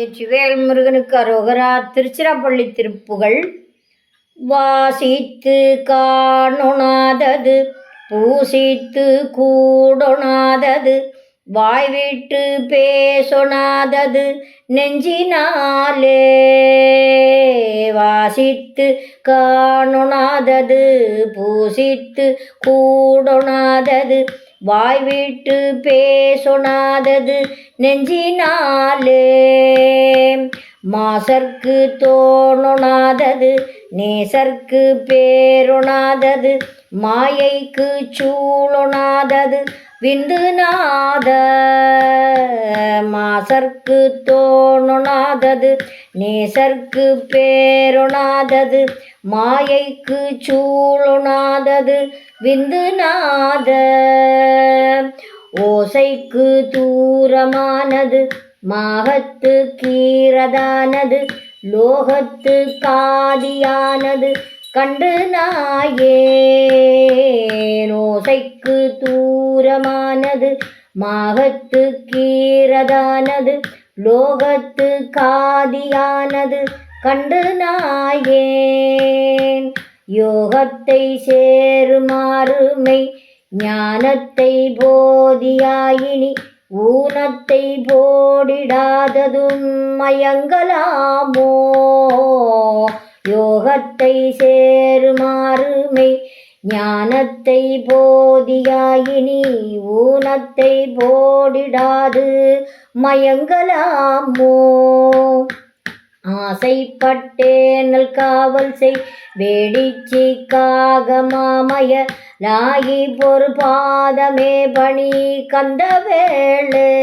வெற்றிவேல் முருகனுக்கு அரோகரா. திருச்சிராப்பள்ளி திருப்புகழ். வாசித்து காணொணாதது பூசித்து கூடொணாதது வாய்விட்டு பேசொணாதது நெஞ்சினாலே. வாசித்து காணொணாதது பூசித்து கூடொணாதது வாய்விட்டு பேசொணாதது நெஞ்சினாலே. மாசர்க்கு தோணொணாதது நேசர்க்கு பேரொணாதது மாயைக்கு சூழொணாதது விந்துநாத. மாசர்க்கு தோணொணாதது நேசர்க்கு பேரொணாதது மாயைக்கு சூழொணாதது விந்துநாத. ஓசைக்கு தூரமானது மாகத்து கீரதானது லோகத்து காதியானது கண்டு நாயேன். ஓசைக்கு தூரமானது மாகத்து கீரதானது லோகத்து காதியானது கண்டு நாயேன். யோகத்தை சேருமாறுமை ஞானத்தை போதியாயினி ஊனத்தை போடிடாததும் மயங்கலாமோ. யோகத்தை சேருமாறுமை ஞானத்தை போதியாயினி ஊனத்தை போடிடாது மயங்கலாமோ. ஆசைப்பட்டேனல் காவல் செய் வேடிச்சிக்காக மாமய லாகி பொறு பாதமே பணி கந்தவேளே.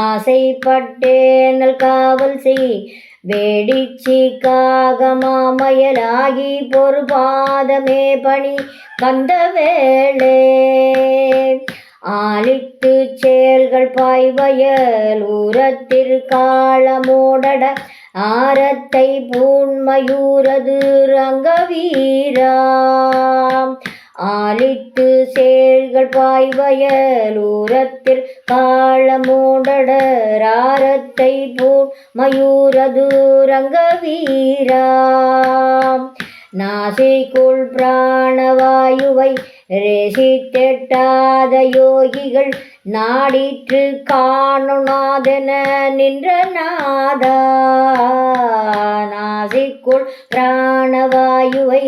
ஆசைப்பட்டேனல் காவல் செய் வேடிச்சிக்காக மாமயலாகி பொறு பாதமே பணி கந்தவேளே. ஆலித்து செயல்கள் பாய்வயல் ஊரத்திற்காலமோடட ஆரத்தை பூண்மயூரது ரங்கவீரா. ஆலித்து செயல்கள் பாய்வயல் ஊரத்திற்காலமோடட ஆரத்தை பூண்மயூரது ரங்கவீரா. நாசிக்குள் பிராணவாயுவை ரேசித்தெட்டாத யோகிகள் நாடிற்று காணொணாதென நின்ற நாதா. நாசிக்குள் பிராணவாயுவை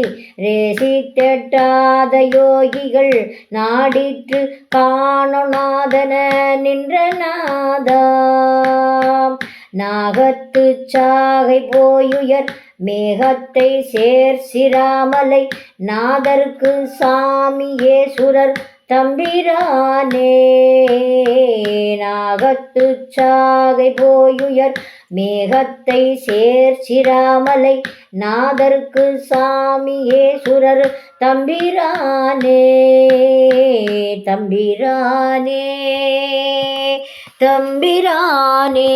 ரேசித்தெட்டாத யோகிகள் நாடிற்று காணொணாதென நின்ற நாதா. நாகத்து சாகை போயுயர் மேகத்தை சேர்சிராமலை நாதர்க்கு சாமியே சுரர் தம்பிரானே. நாகத்து சாகை போயுயர் மேகத்தை சேர்சிராமலை நாதர்க்கு சாமியே சுரர் தம்பிரானே. தம்பிரானே தம்பிரானே.